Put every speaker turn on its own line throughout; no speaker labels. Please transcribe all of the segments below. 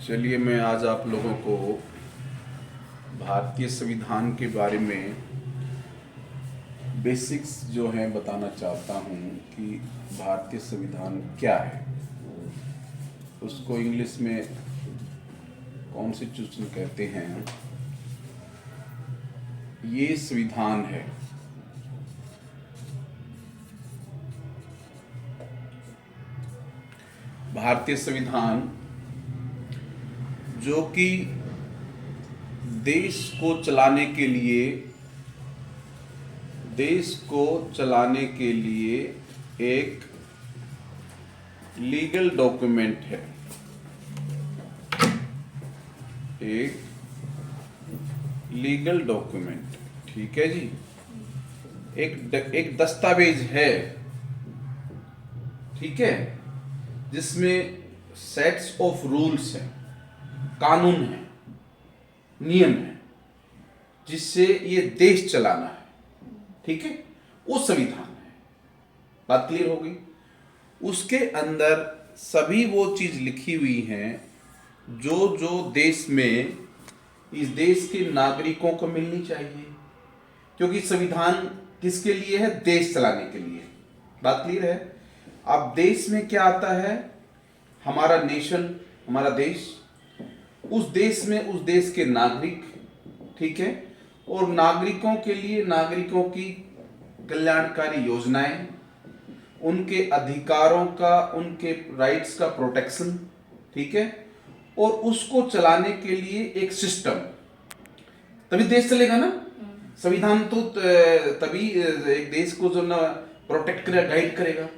चलिए मैं आज आप लोगों को भारतीय संविधान के बारे में बेसिक्स जो हैं बताना चाहता हूँ कि भारतीय संविधान क्या है। उसको इंग्लिश में कॉन्स्टिट्यूशन कहते हैं। ये संविधान है। भारतीय संविधान जो कि देश को चलाने के लिए एक लीगल डॉक्यूमेंट है, एक लीगल डॉक्यूमेंट, ठीक है जी। एक दस्तावेज है, ठीक है, जिसमें सेट्स ऑफ रूल्स हैं, कानून है, नियम है, जिससे ये देश चलाना है, ठीक है। वो संविधान है। बात क्लियर हो गई। उसके अंदर सभी वो चीज लिखी हुई हैं जो देश में इस देश के नागरिकों को मिलनी चाहिए, क्योंकि संविधान किसके लिए है? देश चलाने के लिए। बात क्लियर है। अब देश में क्या आता है? हमारा नेशन, हमारा देश, उस देश में उस देश के नागरिक, ठीक है, और नागरिकों के लिए नागरिकों की कल्याणकारी योजनाएं, उनके अधिकारों का, उनके राइट्स का प्रोटेक्शन, ठीक है, और उसको चलाने के लिए एक सिस्टम, तभी देश चलेगा ना। संविधान तो तभी एक देश को जो ना प्रोटेक्ट करेगा, गाइड करेगा।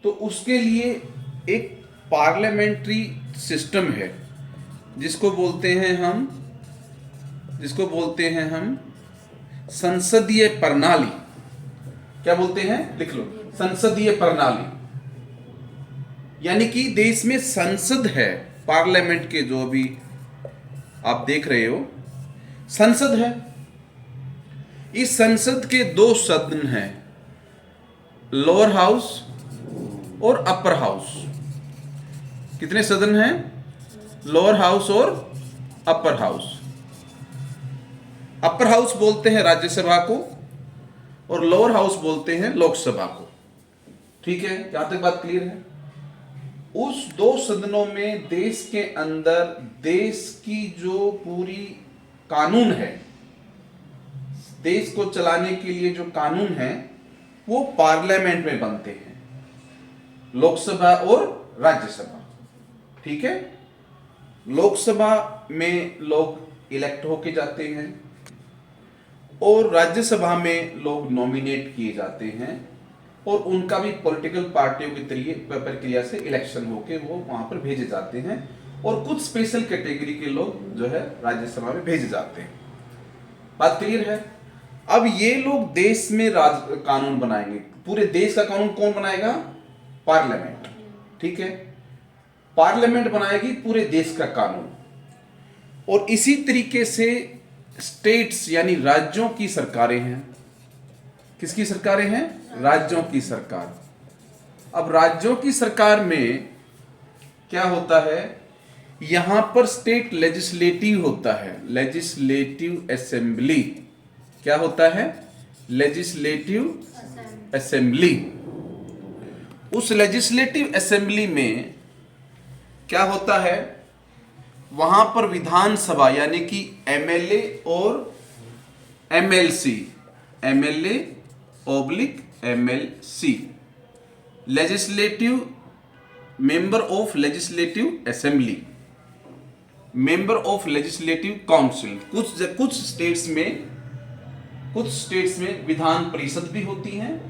तो उसके लिए एक पार्लियामेंट्री सिस्टम है जिसको बोलते हैं हम संसदीय प्रणाली। क्या बोलते हैं? लिख लो, संसदीय प्रणाली। यानी कि देश में संसद है, पार्लियामेंट के जो अभी आप देख रहे हो, संसद है। इस संसद के दो सदन हैं, लोअर हाउस और अपर हाउस। कितने सदन हैं? लोअर हाउस और अपर हाउस। अपर हाउस बोलते हैं राज्यसभा को और लोअर हाउस बोलते हैं लोकसभा को, ठीक है। यहां तक बात क्लियर है। उस दो सदनों में देश के अंदर देश की जो पूरी कानून है, देश को चलाने के लिए जो कानून है, वो पार्लियामेंट में बनते हैं, लोकसभा और राज्यसभा, ठीक है। लोकसभा में लोग इलेक्ट होके जाते हैं और राज्यसभा में लोग नॉमिनेट किए जाते हैं, और उनका भी पॉलिटिकल पार्टियों के प्रक्रिया से इलेक्शन होके वो वहां पर भेजे जाते हैं, और कुछ स्पेशल कैटेगरी के लोग जो है राज्यसभा में भेजे जाते हैं। बात क्लियर है। अब ये लोग देश में कानून बनाएंगे। पूरे देश का कानून कौन बनाएगा? पार्लियामेंट, ठीक है। पार्लियामेंट बनाएगी पूरे देश का कानून। और इसी तरीके से स्टेट्स यानी राज्यों की सरकारें हैं। किसकी सरकारें हैं? राज्यों की सरकार। अब राज्यों की सरकार में क्या होता है? यहां पर स्टेट लेजिस्लेटिव होता है, लेजिस्लेटिव असेंबली। क्या होता है? Legislative assembly. उस लेजिस्लेटिव असेंबली में क्या होता है? वहां पर विधानसभा यानी कि एमएलए और MLC, MLA oblique MLC, legislative member of legislative assembly, member of legislative council. कुछ स्टेट्स में विधान परिषद भी होती हैं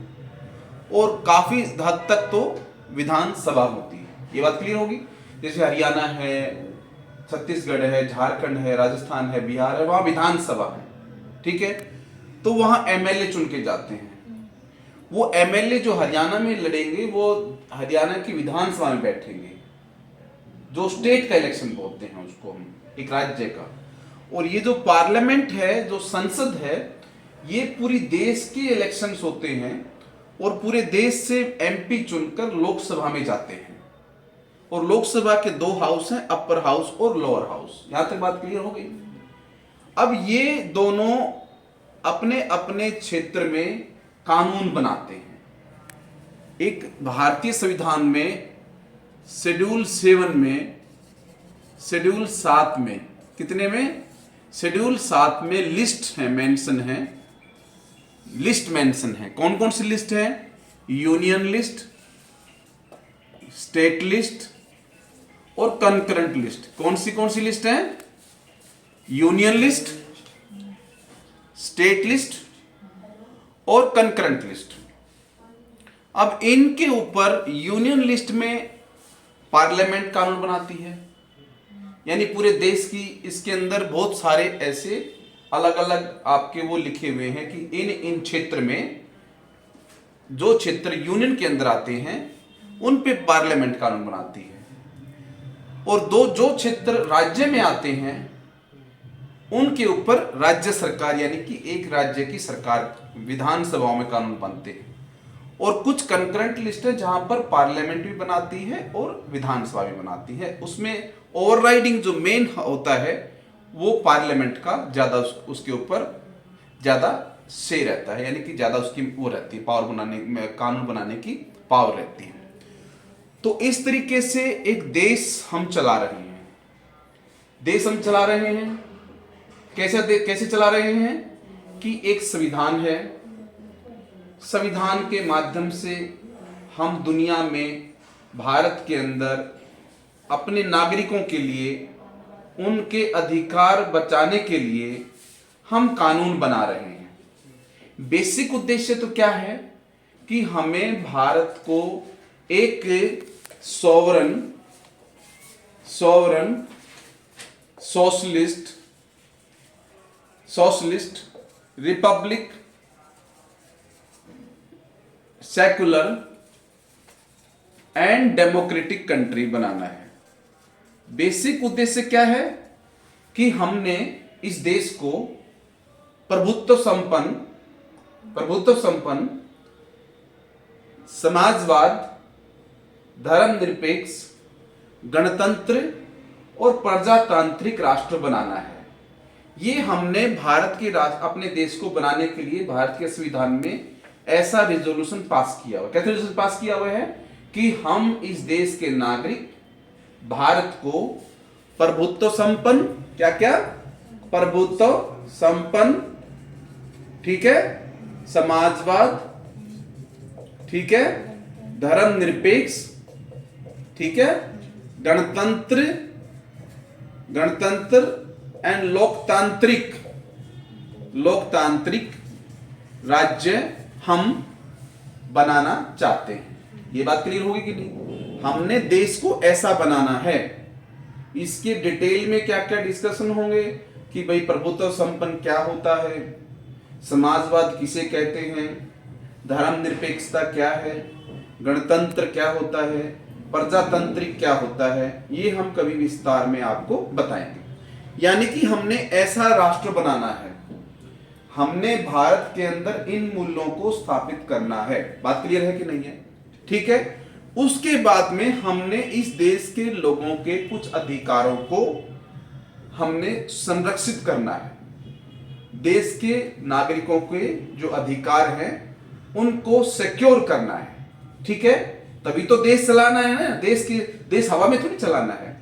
और काफी हद तक तो विधानसभा होती है। ये बात क्लियर होगी। जैसे हरियाणा है, छत्तीसगढ़ है, झारखंड है, राजस्थान है, बिहार है, वहां विधानसभा है, ठीक है। तो वहां एमएलए चुन के जाते हैं। वो एमएलए जो हरियाणा में लड़ेंगे वो हरियाणा की विधानसभा में बैठेंगे। जो स्टेट का इलेक्शन बोलते हैं उसको हम, एक राज्य का। और ये जो पार्लियामेंट है, जो संसद है, ये पूरी देश के इलेक्शंस होते हैं और पूरे देश से एमपी चुनकर लोकसभा में जाते हैं। और लोकसभा के 2 हाउस हैं, अपर हाउस और लोअर हाउस। यहां तक बात क्लियर हो गई। अब ये दोनों अपने अपने क्षेत्र में कानून बनाते हैं। एक भारतीय संविधान में शेड्यूल 7 में, शेड्यूल 7 में, कितने में? शेड्यूल 7 में लिस्ट है, मेंशन है, लिस्ट मेंशन है। कौन कौन सी लिस्ट है? यूनियन लिस्ट, स्टेट लिस्ट और कंकरेंट लिस्ट। कौन सी लिस्ट है? यूनियन लिस्ट, स्टेट लिस्ट और कंकरेंट लिस्ट। अब इनके ऊपर यूनियन लिस्ट में पार्लियामेंट कानून बनाती है, यानी पूरे देश की, इसके अंदर बहुत सारे ऐसे अलग अलग आपके वो लिखे हुए हैं कि इन क्षेत्र में, जो क्षेत्र यूनियन के अंदर आते हैं उन पे पार्लियामेंट कानून बनाती है, और जो क्षेत्र राज्य में आते हैं उनके ऊपर राज्य सरकार, यानी कि एक राज्य की सरकार, विधानसभाओं में कानून बनते हैं। और कुछ कंकरेंट लिस्ट है जहां पर पार्लियामेंट भी बनाती है और विधानसभा भी बनाती है। उसमें ओवरराइडिंग जो मेन होता है वो पार्लियामेंट का ज्यादा, उसके ऊपर ज्यादा से रहता है, यानी कि ज्यादा उसकी वो रहती है, पावर बनाने में, कानून बनाने की पावर रहती है। तो इस तरीके से एक देश हम चला रहे हैं। देश हम चला रहे हैं कैसे चला रहे हैं कि एक संविधान है, संविधान के माध्यम से हम दुनिया में, भारत के अंदर अपने नागरिकों के लिए, उनके अधिकार बचाने के लिए हम कानून बना रहे हैं। बेसिक उद्देश्य तो क्या है कि हमें भारत को एक sovereign socialist republic, secular and democratic country बनाना है। बेसिक उद्देश्य क्या है कि हमने इस देश को प्रभुत्व संपन्न, समाजवाद, धर्मनिरपेक्ष, गणतंत्र और प्रजातांत्रिक राष्ट्र बनाना है। ये हमने भारत के अपने देश को बनाने के लिए भारत के संविधान में ऐसा रिजोल्यूशन पास किया हुआ। कैसे रिजोल्यूशन पास किया हुआ है कि हम इस देश के नागरिक भारत को प्रभुत्व संपन्न, क्या प्रभुत्व संपन्न, ठीक है, समाजवाद, ठीक है, धर्मनिरपेक्ष, ठीक है, गणतंत्र एंड लोकतांत्रिक राज्य हम बनाना चाहते हैं। ये बात क्लियर होगी कि नहीं? हमने देश को ऐसा बनाना है। इसके डिटेल में क्या क्या डिस्कशन होंगे कि भाई प्रभुत्व संपन्न क्या होता है, समाजवाद किसे कहते हैं, धर्मनिरपेक्षता क्या है, गणतंत्र क्या होता है, प्रजातांत्रिक क्या होता है, ये हम कभी विस्तार में आपको बताएंगे। यानी कि हमने ऐसा राष्ट्र बनाना है, हमने भारत के अंदर इन मूल्यों को स्थापित करना है। बात क्लियर है कि नहीं है? ठीक है। उसके बाद में हमने इस देश के लोगों के कुछ अधिकारों को हमने संरक्षित करना है। देश के नागरिकों के जो अधिकार हैं उनको सिक्योर करना है, ठीक है। तभी तो देश चलाना है ना। देश हवा में थोड़ी चलाना है।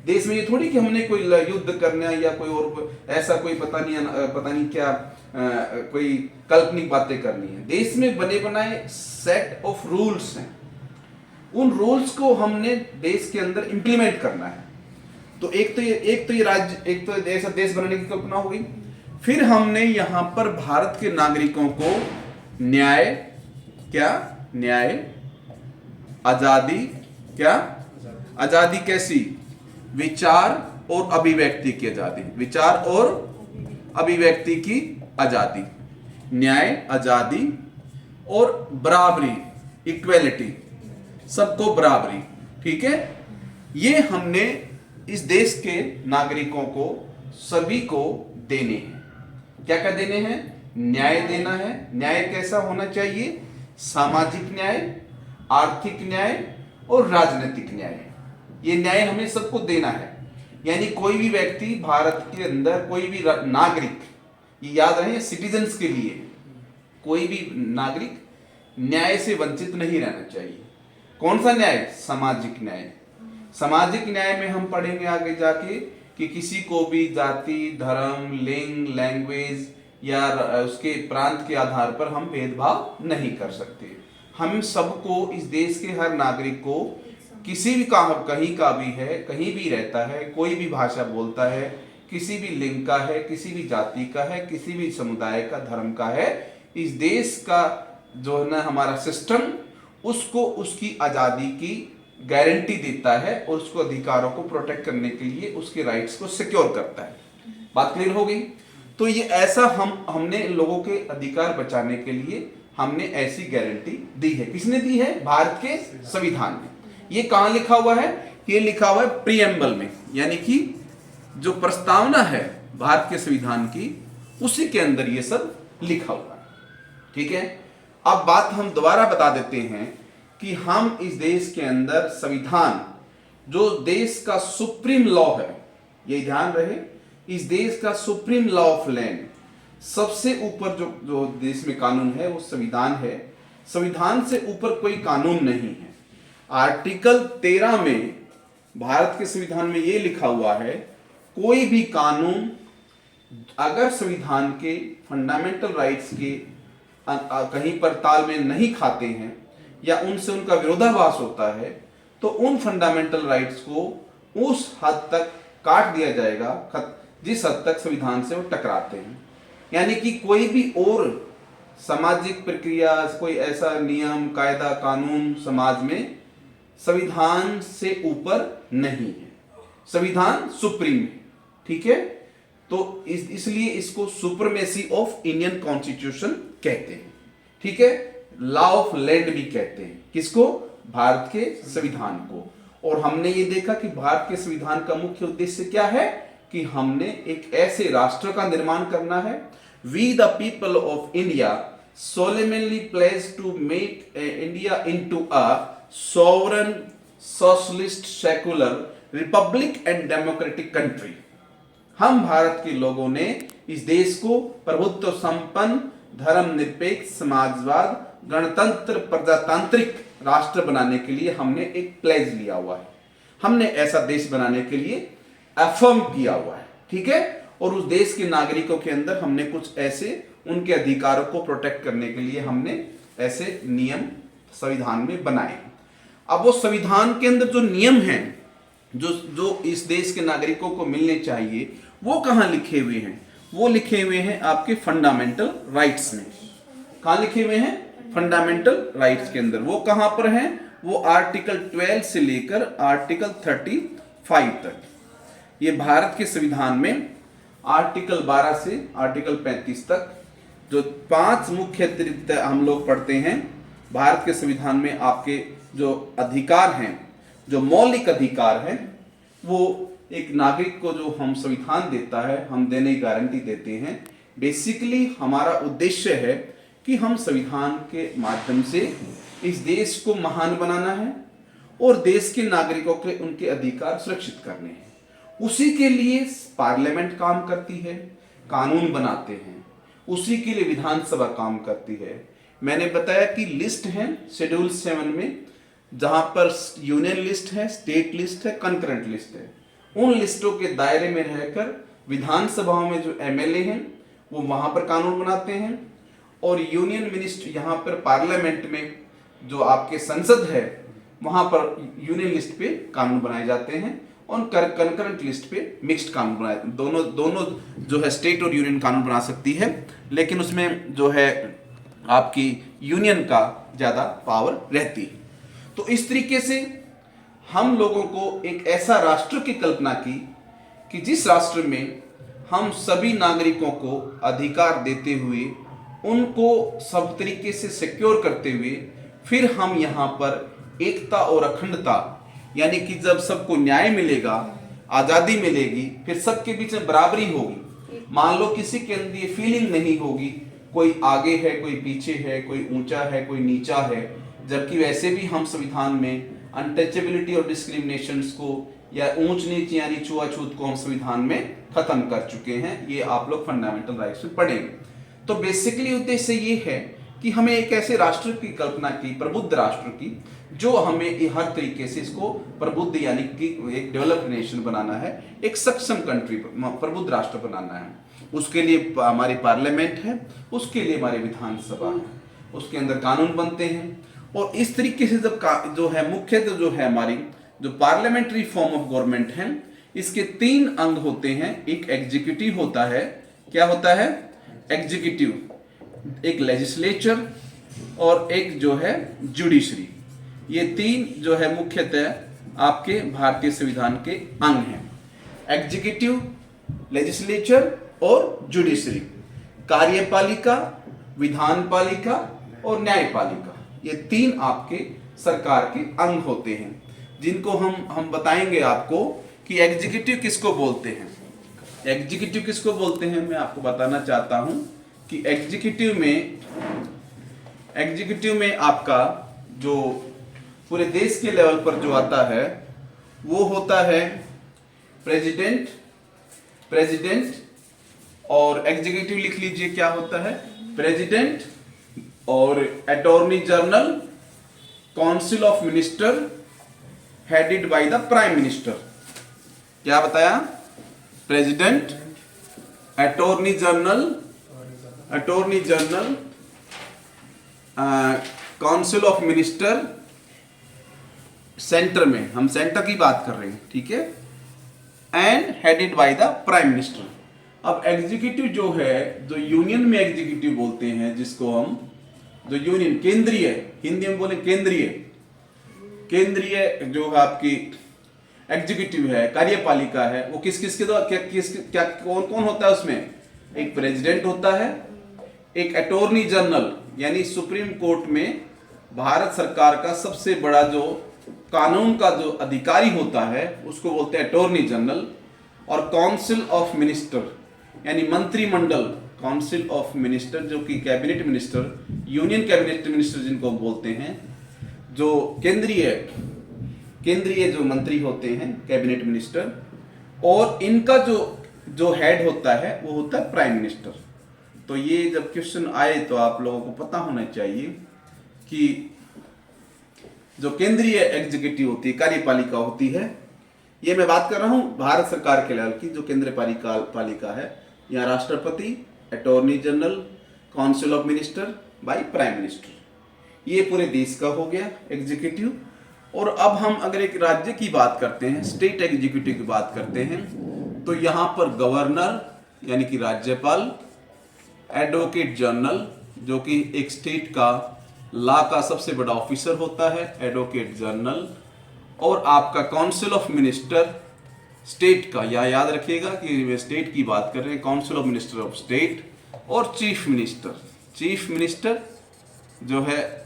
देश में ये थोड़ी कि हमने कोई युद्ध करना है या कोई और ऐसा कोई पता नहीं क्या कोई काल्पनिक बातें करनी है। देश में बने बनाए सेट ऑफ रूल्स हैं, उन रूल्स को हमने देश के अंदर इंप्लीमेंट करना है। तो एक तो ये राज्य, एक तो ऐसा देश बनाने की कल्पना हो गई। फिर हमने यहां पर भारत के नागरिकों को न्याय, आजादी कैसी? विचार और अभिव्यक्ति की आजादी, विचार और अभिव्यक्ति की आजादी, न्याय, आजादी और बराबरी, इक्वेलिटी, सबको बराबरी, ठीक है। ये हमने इस देश के नागरिकों को सभी को देने हैं। क्या क्या देने हैं? न्याय देना है। न्याय कैसा होना चाहिए? सामाजिक न्याय, आर्थिक न्याय और राजनीतिक न्याय। ये न्याय हमें सबको देना है। यानी कोई भी व्यक्ति भारत के अंदर, कोई भी नागरिक, ये याद रहे, सिटीजन्स के लिए कोई भी नागरिक न्याय से वंचित नहीं रहना चाहिए। कौन सा न्याय? सामाजिक न्याय। सामाजिक न्याय में हम पढ़ेंगे आगे जाके कि किसी को भी जाति, धर्म, लिंग, लैंग्वेज या उसके प्रांत के आधार पर हम भेदभाव नहीं कर सकते। हम सबको, इस देश के हर नागरिक को, किसी भी कहीं का भी है, कहीं भी रहता है, कोई भी भाषा बोलता है, किसी भी लिंग का है, किसी भी जाति का है, किसी भी समुदाय का, धर्म का है, इस देश का जो है ना हमारा सिस्टम उसको उसकी आज़ादी की गारंटी देता है और उसको अधिकारों को प्रोटेक्ट करने के लिए उसके राइट्स को सिक्योर करता है। बात क्लियर हो गई? तो ये ऐसा हमने लोगों के अधिकार बचाने के लिए हमने ऐसी गारंटी दी है। किसने दी है? भारत के संविधान में। ये कहां लिखा हुआ है? ये लिखा हुआ है प्रीएम्बल में, यानी कि जो प्रस्तावना है भारत के संविधान की, उसी के अंदर ये सब लिखा हुआ है। ठीक है, अब बात हम दोबारा बता देते हैं कि हम इस देश के अंदर संविधान, जो देश का सुप्रीम लॉ है, ये ध्यान रहे, इस देश का सुप्रीम लॉ ऑफ लैंड, सबसे ऊपर जो देश में कानून है वो संविधान है। संविधान से ऊपर कोई कानून नहीं है। आर्टिकल 13 में भारत के संविधान में ये लिखा हुआ है, कोई भी कानून अगर संविधान के फंडामेंटल राइट्स के कहीं पर तालमेल नहीं खाते हैं या उनसे उनका विरोधाभास होता है, तो उन फंडामेंटल राइट्स को उस हद तक काट दिया जाएगा जिस हद तक संविधान से वो टकराते हैं। यानी कि कोई भी और सामाजिक प्रक्रिया, कोई ऐसा नियम, कायदा, कानून समाज में संविधान से ऊपर नहीं है। संविधान सुप्रीम है। ठीक है, तो इसलिए इसको सुप्रीमेसी ऑफ इंडियन कॉन्स्टिट्यूशन कहते हैं। ठीक है, लॉ ऑफ लैंड भी कहते हैं। किसको? भारत के संविधान को। और हमने ये देखा कि भारत के संविधान का मुख्य उद्देश्य क्या है कि हमने एक ऐसे राष्ट्र का निर्माण करना है। We the people of India solemnly pledge to make India into a sovereign, socialist, secular, republic and democratic country। हम भारत के लोगों ने इस देश को प्रभुत्व संपन्न, धर्मनिरपेक्ष, समाजवाद, गणतंत्र, प्रजातांत्रिक राष्ट्र बनाने के लिए हमने एक प्लेज लिया हुआ है। हमने ऐसा देश बनाने के लिए अफर्म किया हुआ है। ठीक है, और उस देश के नागरिकों के अंदर हमने कुछ ऐसे उनके अधिकारों को प्रोटेक्ट करने के लिए हमने ऐसे नियम संविधान में बनाए। अब वो संविधान के अंदर जो नियम हैं, जो इस देश के नागरिकों को मिलने चाहिए, वो कहाँ लिखे हुए हैं? वो लिखे हुए हैं आपके फंडामेंटल राइट्स में। कहाँ लिखे हुए हैं? फंडामेंटल राइट्स के अंदर। वो कहाँ पर हैं? वो आर्टिकल 12 से लेकर आर्टिकल 35 तक। ये भारत के संविधान में आर्टिकल 12 से आर्टिकल 35 तक जो 5 मुख्य अतिरिक्त हम लोग पढ़ते हैं भारत के संविधान में। आपके जो अधिकार हैं, जो मौलिक अधिकार हैं, वो एक नागरिक को जो हम संविधान देता है, हम देने की गारंटी देते हैं। बेसिकली हमारा उद्देश्य है कि हम संविधान के माध्यम से इस देश को महान बनाना है और देश के नागरिकों के उनके अधिकार सुरक्षित करने हैं। उसी के लिए पार्लियामेंट काम करती है, कानून बनाते हैं, उसी के लिए विधानसभा काम करती है। मैंने बताया कि लिस्ट है शेड्यूल 7 में, जहां पर यूनियन लिस्ट है, स्टेट लिस्ट है, कंकरेंट लिस्ट है। उन लिस्टों के दायरे में रहकर विधानसभाओं में जो एमएलए हैं वो वहां पर कानून बनाते हैं, और यूनियन मिनिस्टर यहाँ पर पार्लियामेंट में जो आपके संसद है वहां पर यूनियन लिस्ट पे कानून बनाए जाते हैं, और कंकरेंट लिस्ट पे मिक्स्ड कानून बनाए। दोनों जो है स्टेट और यूनियन कानून बना सकती है, लेकिन उसमें जो है आपकी यूनियन का ज़्यादा पावर रहती है। तो इस तरीके से हम लोगों को एक ऐसा राष्ट्र की कल्पना की कि जिस राष्ट्र में हम सभी नागरिकों को अधिकार देते हुए, उनको सब तरीके से सिक्योर करते हुए, फिर हम यहाँ पर एकता और अखंडता, यानी कि जब सबको न्याय मिलेगा, आज़ादी मिलेगी, फिर सबके बीच में बराबरी होगी। मान लो किसी के अंदर ये फीलिंग नहीं होगी कोई आगे है, कोई पीछे है, कोई ऊंचा है, कोई नीचा है, जबकि वैसे भी हम संविधान में अनटचेबिलिटी और डिस्क्रिमिनेशंस को या ऊंच नीच यानी छुआछूत को हम संविधान में खत्म कर चुके हैं। ये आप लोग फंडामेंटल राइट्स में पढ़ेंगे। तो बेसिकली उद्देश्य ये है कि हमें एक ऐसे राष्ट्र की कल्पना की, प्रबुद्ध राष्ट्र की, जो हमें हर तरीके से इसको प्रबुद्ध यानी कि एक डेवलप्ड नेशन बनाना है, एक सक्षम कंट्री, प्रबुद्ध राष्ट्र बनाना है। उसके लिए हमारी पार्लियामेंट है, उसके लिए हमारी विधानसभा है, उसके अंदर कानून बनते हैं। और इस तरीके से जब जो है मुख्यतः जो है हमारी जो पार्लियामेंट्री फॉर्म ऑफ गवर्नमेंट है, इसके 3 अंग होते हैं। एक एग्जीक्यूटिव होता है, क्या होता है? एग्जीक्यूटिव, एक लेजिस्लेचर और एक जो है जुडिशरी। ये 3 जो है मुख्यतः आपके भारतीय संविधान के अंग हैं। एग्जीक्यूटिव, लेजिस्लेचर और जुडिशरी, कार्यपालिका, विधानपालिका और न्यायपालिका, ये 3 आपके सरकार के अंग होते हैं, जिनको हम बताएंगे आपको कि एग्जीक्यूटिव किसको बोलते हैं। एग्जीक्यूटिव किसको बोलते हैं मैं आपको बताना चाहता हूं कि एग्जीक्यूटिव में आपका जो पूरे देश के लेवल पर जो आता है वो होता है प्रेसिडेंट और एग्जीक्यूटिव लिख लीजिए क्या होता है, प्रेसिडेंट और attorney general, council of minister headed by the prime minister. क्या बताया? President, attorney general, council of minister, centre में हम सेंटर की बात कर रहे हैं, ठीक है, and headed by the prime minister. अब एग्जीक्यूटिव जो है, जो यूनियन में एग्जीक्यूटिव बोलते हैं, जिसको हम जो यूनियन केंद्रीय, हिंदी में बोले केंद्रीय जो आपकी एग्जीक्यूटिव है, कार्यपालिका है, वो किस किस के द्वारा क्या कौन कौन होता है उसमें? एक प्रेसिडेंट होता है, एक अटॉर्नी जनरल यानी सुप्रीम कोर्ट में भारत सरकार का सबसे बड़ा जो कानून का जो अधिकारी होता है उसको बोलते हैं अटॉर्नी जनरल, और काउंसिल ऑफ मिनिस्टर यानी मंत्रिमंडल, काउंसिल ऑफ मिनिस्टर जो कि cabinet minister, union cabinet minister जिनको बोलते हैं, जो केंद्रीय जो मंत्री होते हैं कैबिनेट मिनिस्टर, और इनका जो हेड होता है वो होता है प्राइम मिनिस्टर। तो ये जब क्वेश्चन आए तो आप लोगों को पता होना चाहिए कि जो केंद्रीय एग्जीक्यूटिव होती है, कार्यपालिका होती है, ये मैं बात कर रहा हूं भारत सरकार के लेवल की जो केंद्रीय पालिका है, यहाँ राष्ट्रपति, attorney general, council of minister by prime minister, ये पूरे देश का हो गया एग्जीक्यूटिव। और अब हम अगर एक राज्य की बात करते हैं, स्टेट एग्जीक्यूटिव की बात करते हैं, तो यहाँ पर गवर्नर यानी कि राज्यपाल, एडवोकेट जनरल जो कि एक स्टेट का लॉ का सबसे बड़ा ऑफिसर होता है, एडवोकेट जनरल, और आपका काउंसिल ऑफ मिनिस्टर स्टेट का, या याद रखिएगा कि वे स्टेट की बात कर रहे हैं, council of minister of state, और चीफ मिनिस्टर जो है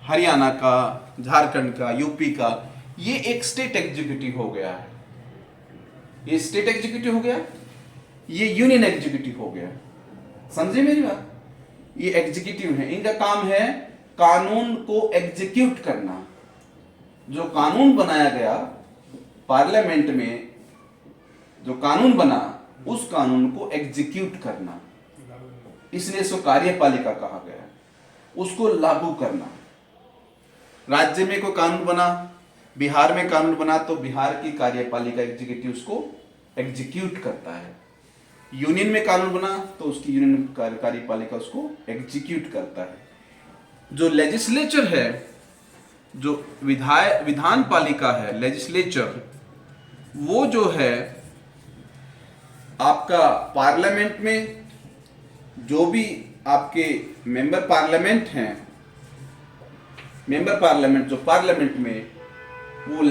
हरियाणा का, झारखंड का, यूपी का, ये एक स्टेट एग्जीक्यूटिव हो गया है। ये स्टेट एग्जीक्यूटिव हो गया, ये यूनियन एग्जीक्यूटिव हो गया। समझे मेरी बात? ये एग्जीक्यूटिव है, इनका काम है कानून को एग्जीक्यूट करना। जो कानून बनाया गया पार्लियामेंट में, जो कानून बना, उस कानून को एग्जीक्यूट करना, इसलिए इसको कार्यपालिका कहा गया, उसको लागू करना। राज्य में कोई कानून बना, बिहार में कानून बना, तो बिहार की कार्यपालिका एग्जीक्यूटिव उसको एग्जीक्यूट करता है। यूनियन में कानून बना तो उसकी यूनियन कार्यपालिका उसको एग्जीक्यूट करता है। जो लेजिस्लेचर है, जो विधान पालिका है, लेजिस्लेचर, वो जो है आपका पार्लियामेंट में जो भी आपके मेंबर पार्लियामेंट हैं, मेंबर पार्लियामेंट जो पार्लियामेंट में वो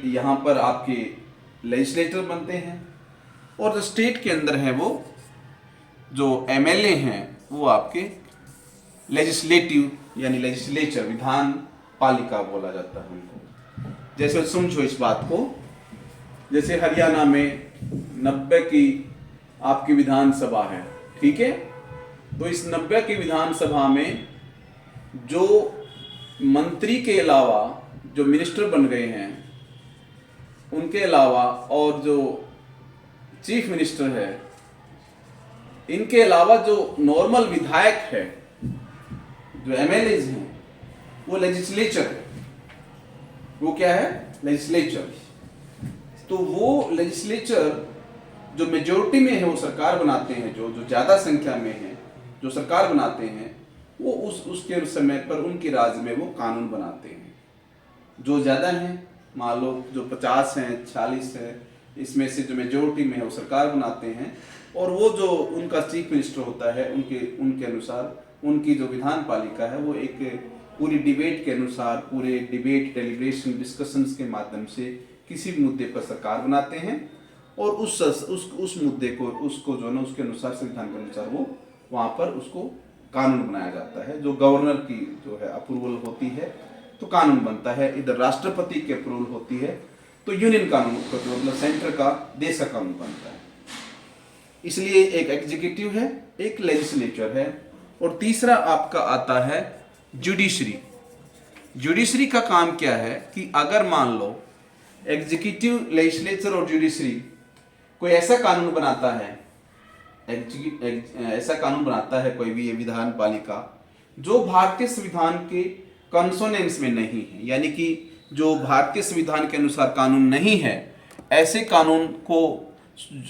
यहाँ पर आपके लेजिस्लेटर बनते हैं, और जो स्टेट के अंदर है वो जो एमएलए हैं वो आपके लेजिस्लेटिव यानी लेजिस्लेचर, विधान पालिका बोला जाता है उनको। जैसे समझो इस बात को, जैसे हरियाणा में 90 की आपकी विधानसभा है, ठीक है, तो इस 90 की विधानसभा में जो मंत्री के अलावा जो मिनिस्टर बन गए हैं उनके अलावा और जो चीफ मिनिस्टर है, इनके अलावा जो नॉर्मल विधायक है, जो एमएलएज हैं, वो लेजिस्लेचर है। वो क्या है? लेजिस्लेचर। तो वो लेजिस्लेचर जो मेजोरिटी में है वो सरकार बनाते हैं, जो ज्यादा संख्या में है जो सरकार बनाते हैं, वो उसके समय पर उनके राज्य में वो कानून बनाते हैं। जो ज्यादा हैं, मान लो जो 50 हैं, 40 हैं, इसमें से जो मेजोरिटी में है वो सरकार बनाते हैं, और वो जो उनका चीफ मिनिस्टर होता है, उनके अनुसार उनकी जो विधान पालिका है वो एक पूरी डिबेट के अनुसार, पूरे डिबेट, डेलिब्रेशन, डिस्कशंस के माध्यम से किसी भी मुद्दे पर सरकार बनाते हैं, और उस मुद्दे को, उसको जो ना उसके अनुसार, संविधान के अनुसार वो वहाँ पर उसको कानून बनाया जाता है। जो गवर्नर की जो है अप्रूवल होती है तो कानून बनता है, इधर राष्ट्रपति की अप्रूवल होती है तो यूनियन कानून, मतलब सेंटर का, देश का कानून बनता है। इसलिए एक एग्जीक्यूटिव है, एक लेजिस्लेचर है, और तीसरा आपका आता है जुडिशरी। जुडिशरी का काम क्या है कि अगर मान लो एग्जीक्यूटिव, लेजिस्लेचर और जुडिशरी कोई ऐसा कानून बनाता है, ऐसा कानून बनाता है कोई भी ये विधान पालिका जो भारतीय संविधान के कंसोनेंस में नहीं है, यानी कि जो भारतीय संविधान के अनुसार कानून नहीं है, ऐसे कानून को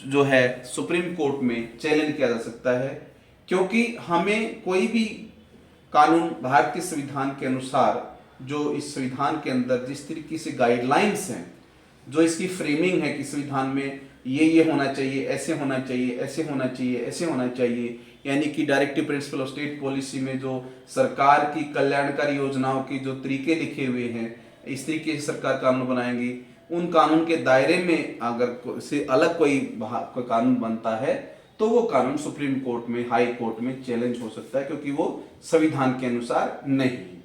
जो है सुप्रीम कोर्ट में चैलेंज किया जा सकता है। क्योंकि हमें कोई भी कानून भारतीय संविधान के अनुसार, जो इस संविधान के अंदर जिस तरीके से गाइडलाइंस हैं, जो इसकी फ्रेमिंग है कि संविधान में ये होना चाहिए, ऐसे होना चाहिए, ऐसे होना चाहिए, ऐसे होना चाहिए, यानी कि directive principle of state policy में जो सरकार की कल्याणकारी योजनाओं के जो तरीके लिखे हुए हैं, इस तरीके से सरकार कानून बनाएंगी। उन कानून के दायरे में अगर से अलग कोई कानून बनता है तो वो कानून सुप्रीम कोर्ट में, हाई कोर्ट में चैलेंज हो सकता है, क्योंकि वो संविधान के अनुसार नहीं है।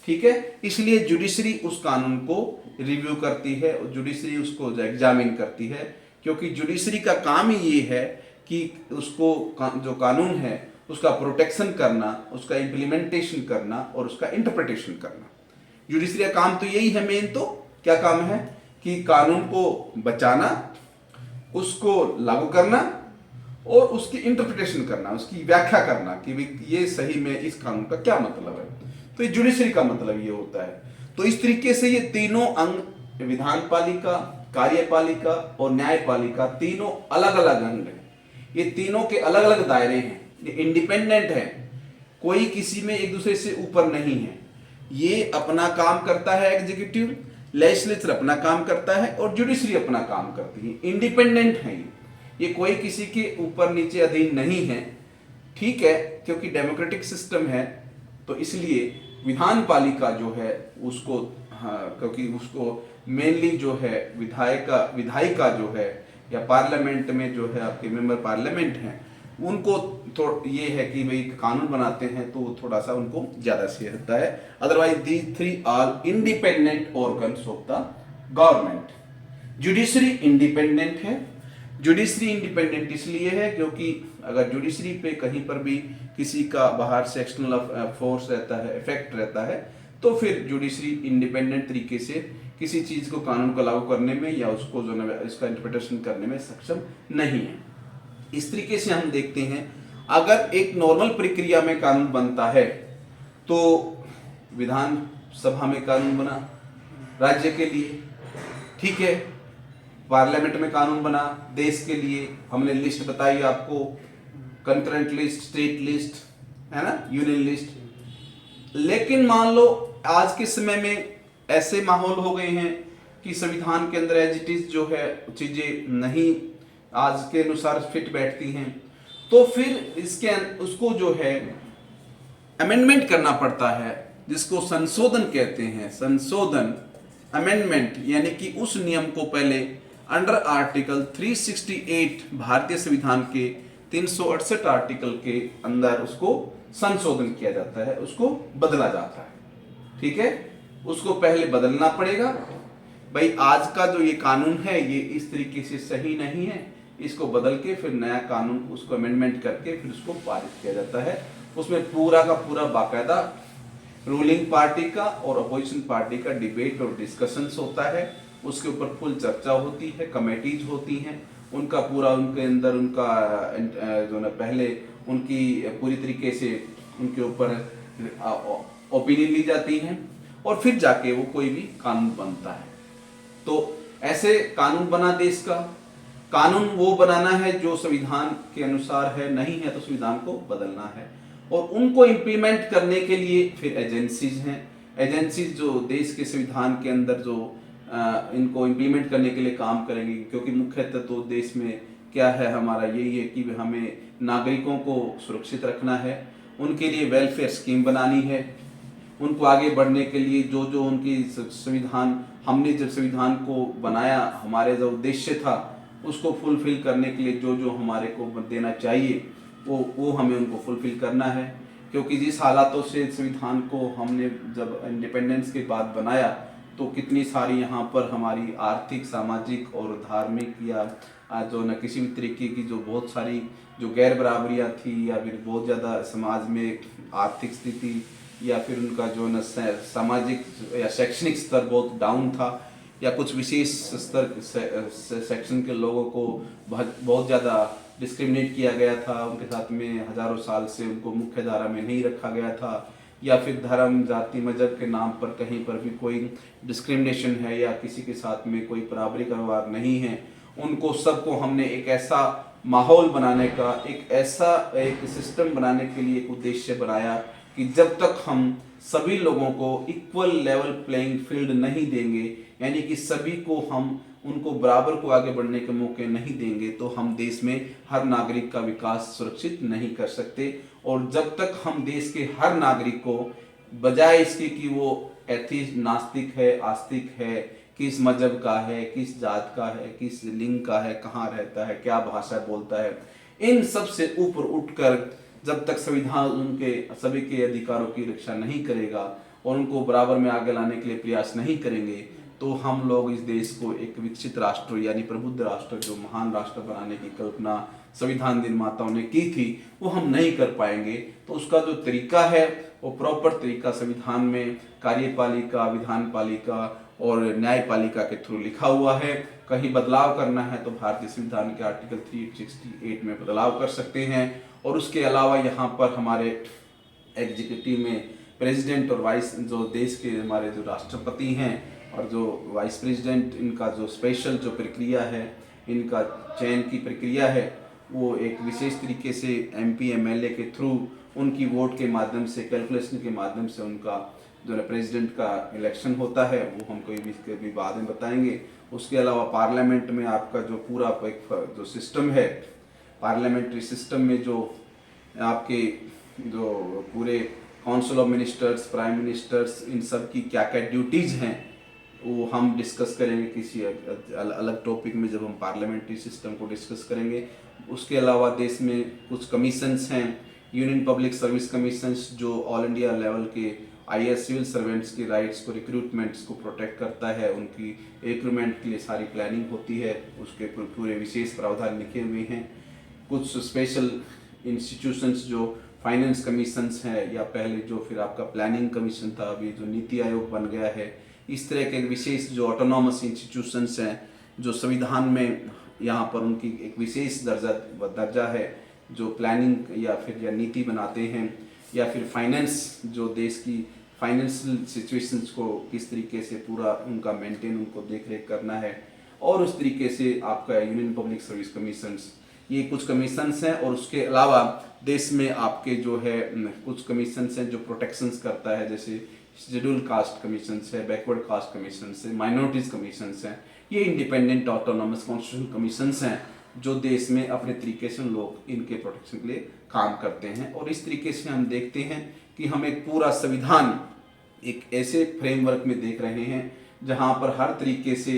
ठीक है, इसलिए जुडिशरी उस कानून को रिव्यू करती है और जुडिशरी उसको एग्जामिन करती है, क्योंकि जुडिशरी का काम ही ये है कि उसको जो कानून है उसका प्रोटेक्शन करना, उसका इम्प्लीमेंटेशन करना और उसका इंटरप्रिटेशन करना। जुडिशरी का काम तो यही है। मेन तो क्या काम है कि कानून को बचाना, उसको लागू करना और उसकी इंटरप्रिटेशन करना, उसकी व्याख्या करना कि ये सही में इस कानून का क्या मतलब है। तो ये जुडिशरी का मतलब ये होता है। तो इस तरीके से ये तीनों अंग, विधान पालिका, कार्यपालिका और न्यायपालिका, तीनों अलग अलग अंग हैं। ये तीनों के अलग अलग दायरे हैं, ये इंडिपेंडेंट है, कोई किसी में एक दूसरे से ऊपर नहीं है। ये अपना काम करता है एग्जीक्यूटिव, लेजिस्लेचर अपना काम करता है और जुडिशरी अपना काम करती है। इंडिपेंडेंट है ये कोई किसी के ऊपर नीचे अधीन नहीं है। ठीक है, क्योंकि डेमोक्रेटिक सिस्टम है तो इसलिए विधान पालिका जो है उसको, क्योंकि उसको मेनली जो है विधायिका जो है या पार्लियामेंट में जो है आपके मेंबर पार्लियामेंट हैं, उनको ये है कि भाई कानून बनाते हैं तो थोड़ा सा उनको ज्यादा सही रहता है। Otherwise the three are independent organs of the government. Judiciary independent है। जुडिशरी इंडिपेंडेंट इसलिए है क्योंकि अगर जुडिशरी पे कहीं पर भी किसी का बाहर से एक्सटर्नल फोर्स रहता है, इफेक्ट रहता है, तो फिर जुडिशरी इंडिपेंडेंट तरीके से किसी चीज को, कानून को लागू करने में या उसको जो है इसका इंटरप्रिटेशन करने में सक्षम नहीं है। इस तरीके से हम देखते हैं, अगर एक नॉर्मल प्रक्रिया में कानून बनता है तो विधान सभा में कानून बना राज्य के लिए, ठीक है, पार्लियामेंट में कानून बना देश के लिए, हमने लिस्ट बताई आपको, कंकरेंट लिस्ट, स्टेट लिस्ट, है ना, यूनियन लिस्ट। लेकिन मान लो आज के समय में ऐसे माहौल हो गए हैं कि संविधान के अंदर एज इट इज जो है चीजें नहीं आज के अनुसार फिट बैठती हैं, तो फिर उसको जो है अमेंडमेंट करना पड़ता है, जिसको संशोधन कहते हैं। संशोधन, अमेंडमेंट, यानी कि उस नियम को पहले अंडर आर्टिकल 368 भारतीय संविधान के 368 आर्टिकल के अंदर उसको संशोधन किया जाता है, उसको बदला जाता है। ठीक है, उसको पहले बदलना पड़ेगा। भाई आज का जो ये कानून है ये इस तरीके से सही नहीं है, इसको बदल के फिर नया कानून, उसको अमेंडमेंट करके फिर उसको पारित किया जाता है। उसमें पूरा का पूरा बाकायदा रूलिंग पार्टी का और अपोजिशन पार्टी का डिबेट और डिस्कशंस होता है, उसके ऊपर फुल चर्चा होती है, कमेटीज होती हैं, उनका पूरा उनके अंदर उनका जो ना पहले उनकी पूरी तरीके से उनके ऊपर ओपिनियन ली जाती है और फिर जाके वो कोई भी कानून बनता है। तो ऐसे कानून बना देश का। कानून वो बनाना है जो संविधान के अनुसार है, नहीं है तो संविधान को बदलना है। और उनको इम्प्लीमेंट करने के लिए फिर एजेंसीज हैं। एजेंसीज जो देश के संविधान के अंदर जो इनको इम्प्लीमेंट करने के लिए काम करेंगे, क्योंकि मुख्यतः तो देश में क्या है हमारा यही है कि हमें नागरिकों को सुरक्षित रखना है, उनके लिए वेलफेयर स्कीम बनानी है, उनको आगे बढ़ने के लिए जो जो उनकी संविधान, हमने जब संविधान को बनाया हमारे जो उद्देश्य था उसको फुलफिल करने के लिए जो जो हमारे को देना चाहिए वो हमें उनको फुलफिल करना है। क्योंकि जिस हालातों से संविधान को हमने जब इंडिपेंडेंस के बाद बनाया तो कितनी सारी यहाँ पर हमारी आर्थिक, सामाजिक और धार्मिक या जो न किसी भी तरीके की जो बहुत सारी जो गैर बराबरियाँ थी या फिर बहुत ज़्यादा समाज में आर्थिक स्थिति या फिर उनका जो न सामाजिक या शैक्षणिक स्तर बहुत डाउन था या कुछ विशेष स्तर सेक्शन के लोगों को बहुत ज़्यादा डिस्क्रिमिनेट किया गया था, उनके साथ में हजारों साल से उनको मुख्य धारा में नहीं रखा गया था, या फिर धर्म, जाति, मजहब के नाम पर कहीं पर भी कोई डिस्क्रिमिनेशन है या किसी के साथ में कोई बराबरी का व्यवहार नहीं है, उनको सबको हमने एक ऐसा माहौल बनाने का, एक सिस्टम बनाने के लिए एक उद्देश्य बनाया कि जब तक हम सभी लोगों को इक्वल लेवल प्लेइंग फील्ड नहीं देंगे, यानी कि सभी को हम उनको बराबर को आगे बढ़ने के मौके नहीं देंगे, तो हम देश में हर नागरिक का विकास सुरक्षित नहीं कर सकते। और जब तक हम देश के हर नागरिक को, बजाय इसके कि वो एथीस्ट, नास्तिक है, आस्तिक है, किस मजहब का है, किस जात का है, किस लिंग का है, कहाँ रहता है, क्या भाषा बोलता है, इन सब से ऊपर उठकर जब तक संविधान उनके सभी के अधिकारों की रक्षा नहीं करेगा और उनको बराबर में आगे लाने के लिए प्रयास नहीं करेंगे, तो हम लोग इस देश को एक विकसित राष्ट्र यानी प्रबुद्ध राष्ट्र, जो महान राष्ट्र बनाने की कल्पना संविधान निर्माताओं ने की थी, वो हम नहीं कर पाएंगे। तो उसका जो तरीका है वो प्रॉपर तरीका संविधान में कार्यपालिका, विधान पालिका और न्यायपालिका के थ्रू लिखा हुआ है। कहीं बदलाव करना है तो भारतीय संविधान के आर्टिकल 368 में बदलाव कर सकते हैं। और उसके अलावा यहाँ पर हमारे एग्जीक्यूटिव में प्रेसिडेंट और वाइस, जो देश के हमारे जो राष्ट्रपति हैं और जो वाइस प्रेसिडेंट, इनका जो स्पेशल जो प्रक्रिया है, इनका चयन की प्रक्रिया है, वो एक विशेष तरीके से एमपी एमएलए के थ्रू उनकी वोट के माध्यम से, कैलकुलेशन के माध्यम से उनका जो है प्रेसिडेंट का इलेक्शन होता है, वो हम कभी बाद में बताएंगे। उसके अलावा पार्लियामेंट में आपका जो पूरा एक जो सिस्टम है, पार्लियामेंट्री सिस्टम में जो आपके जो पूरे council of ministers, prime ministers, इन सब की क्या क्या ड्यूटीज़ हैं, वो हम डिस्कस करेंगे किसी अलग टॉपिक में जब हम पार्लियामेंट्री सिस्टम को डिस्कस करेंगे। उसके अलावा देश में कुछ कमीशंस हैं, यूनियन पब्लिक सर्विस कमीशंस, जो ऑल इंडिया लेवल के आईएएस सिविल सर्वेंट्स के राइट्स को, रिक्रूटमेंट्स को प्रोटेक्ट करता है, उनकी रिक्रूटमेंट के लिए सारी प्लानिंग होती है, उसके पूरे विशेष प्रावधान लिखे हुए हैं। कुछ स्पेशल इंस्टीट्यूशंस जो फाइनेंस कमीशंस हैं, या पहले जो फिर आपका प्लानिंग कमीशन था, अभी जो नीति आयोग बन गया है, इस तरह के विशेष जो ऑटोनॉमस इंस्टीट्यूशंस हैं, जो संविधान में यहाँ पर उनकी एक विशेष दर्जा है, जो प्लानिंग या नीति बनाते हैं, या फिर फाइनेंस, जो देश की फाइनेंशियल सिचुएशंस को किस तरीके से पूरा उनका मेंटेन, उनको देख रेख करना है। और उस तरीके से आपका यूनियन पब्लिक सर्विस कमीशंस, ये कुछ कमीशंस हैं। और उसके अलावा देश में आपके जो है कुछ कमीशंस हैं जो प्रोटेक्शंस करता है, जैसे शेड्यूल कास्ट कमीशंस है, बैकवर्ड कास्ट कमीशंस है, माइनॉरिटीज कमीशंस हैं। ये इंडिपेंडेंट ऑटोनॉमस कॉन्स्टिट्यूशनल कमीशंस हैं जो देश में अपने तरीके से लोग इनके प्रोटेक्शन के लिए काम करते हैं। और इस तरीके से हम देखते हैं कि हम एक पूरा संविधान एक ऐसे फ्रेमवर्क में देख रहे हैं जहां पर हर तरीके से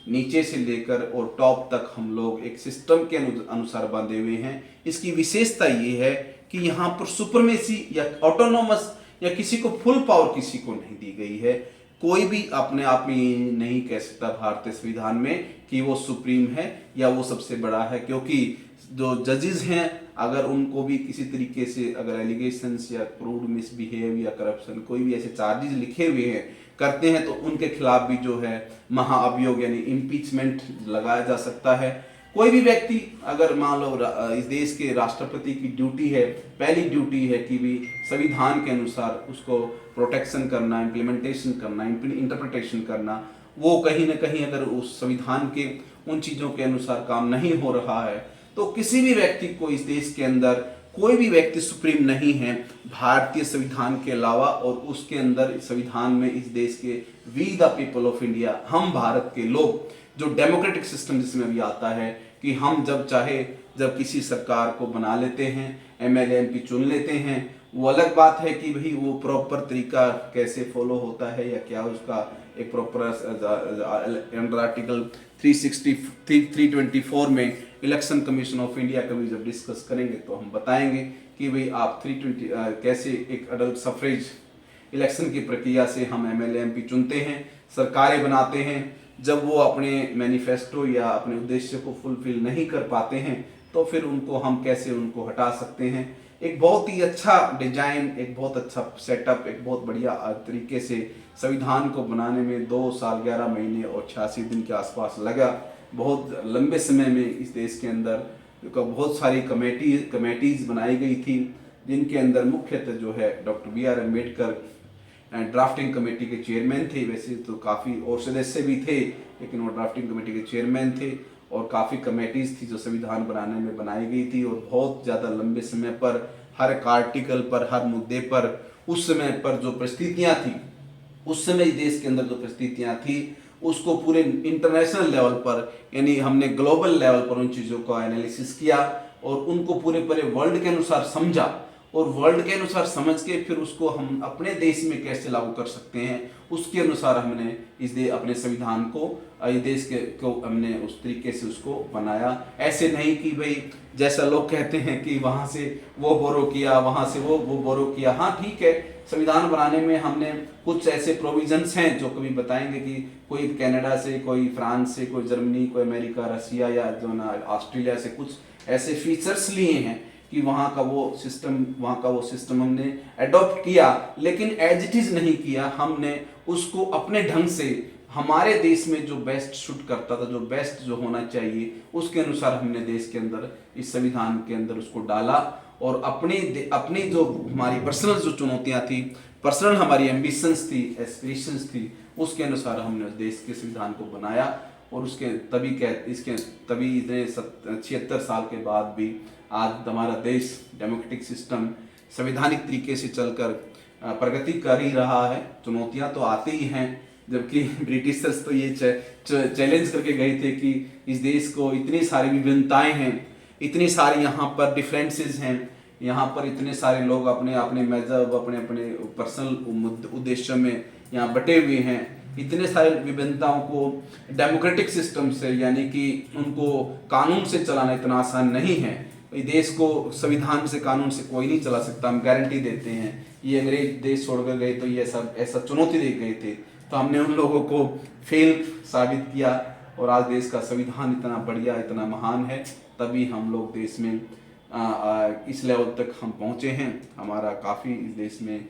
नीचे से लेकर और टॉप तक हम लोग एक सिस्टम के अनुसार बांधे हुए हैं। इसकी विशेषता ये है कि यहाँ पर सुपरमेसी या ऑटोनॉमस या किसी को फुल पावर किसी को नहीं दी गई है। कोई भी अपने आप में ये नहीं कह सकता भारतीय संविधान में कि वो सुप्रीम है या वो सबसे बड़ा है, क्योंकि जो जजेस हैं अगर उनको भी किसी तरीके से अगर एलिगेशंस या क्रूड मिसबिहेव या करप्शन कोई भी ऐसे चार्जेस लिखे हुए हैं करते हैं तो उनके खिलाफ भी जो है महाअभियोग यानी इम्पीचमेंट लगाया जा सकता है। कोई भी व्यक्ति अगर मान लो इस देश के राष्ट्रपति की ड्यूटी है, पहली ड्यूटी है कि भी संविधान के अनुसार उसको प्रोटेक्शन करना, इम्प्लीमेंटेशन करना, इंटरप्रिटेशन करना। वो कहीं ना कहीं अगर उस संविधान के उन चीज़ों के अनुसार काम नहीं हो रहा है तो किसी भी व्यक्ति को इस देश के अंदर कोई भी व्यक्ति सुप्रीम नहीं है भारतीय संविधान के अलावा। और उसके अंदर संविधान में इस देश के we the people of India, हम भारत के लोग, जो डेमोक्रेटिक सिस्टम जिसमें भी आता है कि हम जब चाहे जब किसी सरकार को बना लेते हैं, एमएलए एमपी चुन लेते हैं। वो अलग बात है कि भाई वो प्रॉपर तरीका कैसे फॉलो होता है या क्या उसका एक प्रॉपर अंडर आर्टिकल 324 में इलेक्शन कमीशन ऑफ इंडिया का भी जब डिस्कस करेंगे तो हम बताएंगे कि भाई आप 320 कैसे एक अडल्ट सफरेज इलेक्शन की प्रक्रिया से हम एमएलए एमपी चुनते हैं, सरकारें बनाते हैं। जब वो अपने मैनिफेस्टो या अपने उद्देश्य को फुलफिल नहीं कर पाते हैं तो फिर उनको हम कैसे उनको हटा सकते हैं। एक बहुत ही अच्छा डिजाइन, एक बहुत अच्छा सेटअप, एक बहुत बढ़िया तरीके से संविधान को बनाने में 2 साल 11 महीने और 86 दिन के आसपास लगा। बहुत लंबे समय में इस देश के अंदर बहुत सारी कमेटीज बनाई गई थी जिनके अंदर मुख्यतः जो है doctor BR Ambedkar drafting committee के चेयरमैन थे। वैसे तो काफ़ी और सदस्य भी थे लेकिन वो ड्राफ्टिंग कमेटी के चेयरमैन थे। और काफ़ी कमेटीज थी जो संविधान बनाने में बनाई गई थी और बहुत ज़्यादा लंबे समय पर हर एक आर्टिकल पर, हर मुद्दे पर उस समय पर जो परिस्थितियाँ थी, उस समय देश के अंदर जो परिस्थितियाँ थी उसको पूरे इंटरनेशनल लेवल पर यानी हमने ग्लोबल लेवल पर उन चीज़ों का एनालिसिस किया और उनको पूरे वर्ल्ड के अनुसार समझा। और वर्ल्ड के अनुसार समझ के फिर उसको हम अपने देश में कैसे लागू कर सकते हैं उसके अनुसार हमने अपने संविधान को इस देश को हमने उस तरीके से उसको बनाया। ऐसे नहीं कि भाई जैसा लोग कहते हैं कि वहाँ से वो बोरो किया, वहाँ से वो बोरो किया। हाँ ठीक है, संविधान बनाने में हमने कुछ ऐसे प्रोविजंस हैं जो कभी बताएंगे कि कोई कनाडा से, कोई फ्रांस से, कोई जर्मनी, कोई अमेरिका, रसिया या जो ना ऑस्ट्रेलिया से कुछ ऐसे फीचर्स लिए हैं कि वहाँ का वो सिस्टम हमने अडॉप्ट किया, लेकिन एज इट इज नहीं किया। हमने उसको अपने ढंग से हमारे देश में जो बेस्ट शूट करता था, जो बेस्ट जो होना चाहिए उसके अनुसार हमने देश के अंदर इस संविधान के अंदर उसको डाला। और अपनी जो हमारी पर्सनल जो चुनौतियाँ थी, पर्सनल हमारी एम्बिशंस थी, एस्पिरेशंस थी, उसके अनुसार हमने उस देश के संविधान को बनाया। और उसके तभी इतने 76 साल के बाद भी आज हमारा देश डेमोक्रेटिक सिस्टम संवैधानिक तरीके से चलकर प्रगति कर ही रहा है। चुनौतियां तो आती ही हैं, जबकि ब्रिटिशर्स तो ये चैलेंज करके गए थे कि इस देश को इतनी सारी विभिन्नताएं हैं, इतनी सारी यहाँ पर डिफरेंसेस हैं, यहाँ पर इतने सारे लोग अपने अपने मजहब, अपने अपने पर्सनल उद्देश्यों में यहाँ बटे हुए हैं। इतने सारे विभिन्नताओं को डेमोक्रेटिक सिस्टम से यानी कि उनको कानून से चलाना इतना आसान नहीं है। देश को संविधान से, कानून से कोई नहीं चला सकता, हम गारंटी देते हैं। ये अंग्रेज देश छोड़कर गए तो ये सब ऐसा चुनौती दे गए थे, तो हमने उन लोगों को फेल साबित किया और आज देश का संविधान इतना बढ़िया, इतना महान है। तभी हम लोग देश में इस लेवल तक हम पहुँचे हैं। हमारा काफ़ी इस देश में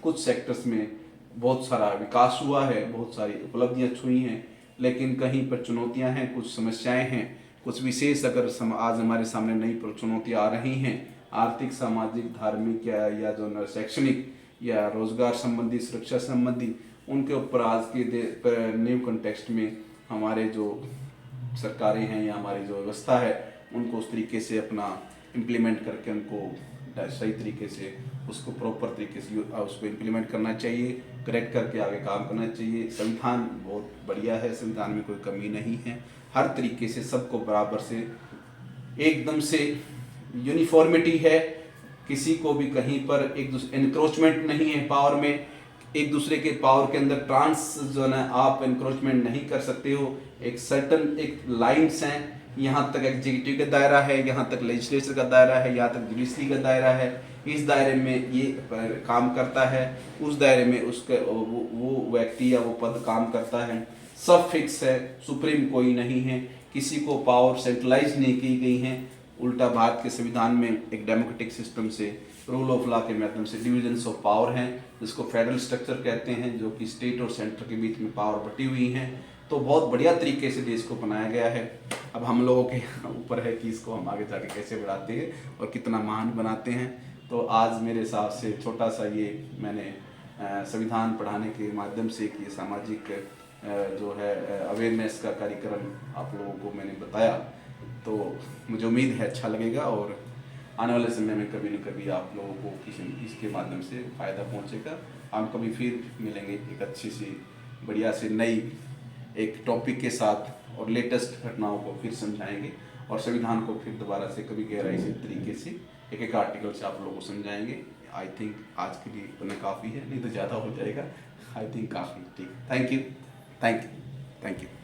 कुछ सेक्टर्स में बहुत सारा विकास हुआ है, बहुत सारी उपलब्धियाँ छुई हैं, लेकिन कहीं पर चुनौतियाँ हैं, कुछ समस्याएं हैं, कुछ विशेष अगर आज हमारे सामने नई चुनौतियाँ आ रही हैं, आर्थिक, सामाजिक, धार्मिक या जो शैक्षणिक या रोजगार संबंधी, सुरक्षा संबंधी, उनके ऊपर आज के न्यू कॉन्टेक्स्ट में हमारे जो सरकारें हैं या हमारी जो व्यवस्था है उनको उस तरीके से अपना इम्प्लीमेंट करके उनको सही तरीके से उसको प्रॉपर तरीके से उसको इम्प्लीमेंट करना चाहिए, करेक्ट करके आगे काम करना चाहिए। संविधान बहुत बढ़िया है, संविधान में कोई कमी नहीं है, हर तरीके से सबको बराबर से एकदम से यूनिफॉर्मिटी है, किसी को भी कहीं पर एक दूसरे एनक्रोचमेंट नहीं है पावर में, एक दूसरे के पावर के अंदर ट्रांस जो है ना आप इंक्रोचमेंट नहीं कर सकते हो। एक सर्टन एक लाइंस हैं, यहाँ तक एग्जीक्यूटिव का दायरा है, यहाँ तक लेजिस्लेचर का दायरा है, यहाँ तक जुडिशरी का दायरा है, इस दायरे में ये काम करता है, उस दायरे में उसका वो व्यक्ति या वो पद काम करता है। सब फिक्स है, सुप्रीम कोई नहीं है, किसी को पावर सेंट्रलाइज नहीं की गई है। उल्टा भारत के संविधान में एक डेमोक्रेटिक सिस्टम से रूल ऑफ लॉ के माध्यम से डिविजन्स ऑफ पावर हैं, जिसको फेडरल स्ट्रक्चर कहते हैं, जो कि स्टेट और सेंटर के बीच में पावर बटी हुई हैं। तो बहुत बढ़िया तरीके से देश को बनाया गया है। अब हम लोगों के ऊपर है कि इसको हम आगे जाके कैसे बढ़ाते हैं और कितना महान बनाते हैं। तो आज मेरे हिसाब से छोटा सा ये मैंने संविधान पढ़ाने के माध्यम से कि सामाजिक जो है अवेयरनेस का कार्यक्रम आप लोगों को मैंने बताया, तो मुझे उम्मीद है अच्छा लगेगा और आने वाले समय में कभी न कभी आप लोगों को किसी इसके माध्यम से फ़ायदा पहुंचेगा। हम कभी फिर मिलेंगे एक अच्छी सी बढ़िया सी नई एक टॉपिक के साथ और लेटेस्ट घटनाओं को फिर समझाएंगे और संविधान को फिर दोबारा से कभी गहराई से तरीके से एक एक आर्टिकल से आप लोगों को समझाएंगे। आई थिंक आज के लिए इतना काफ़ी है, नहीं तो ज़्यादा हो जाएगा। आई थिंक काफ़ी ठीक। Thank you, thank you, thank you.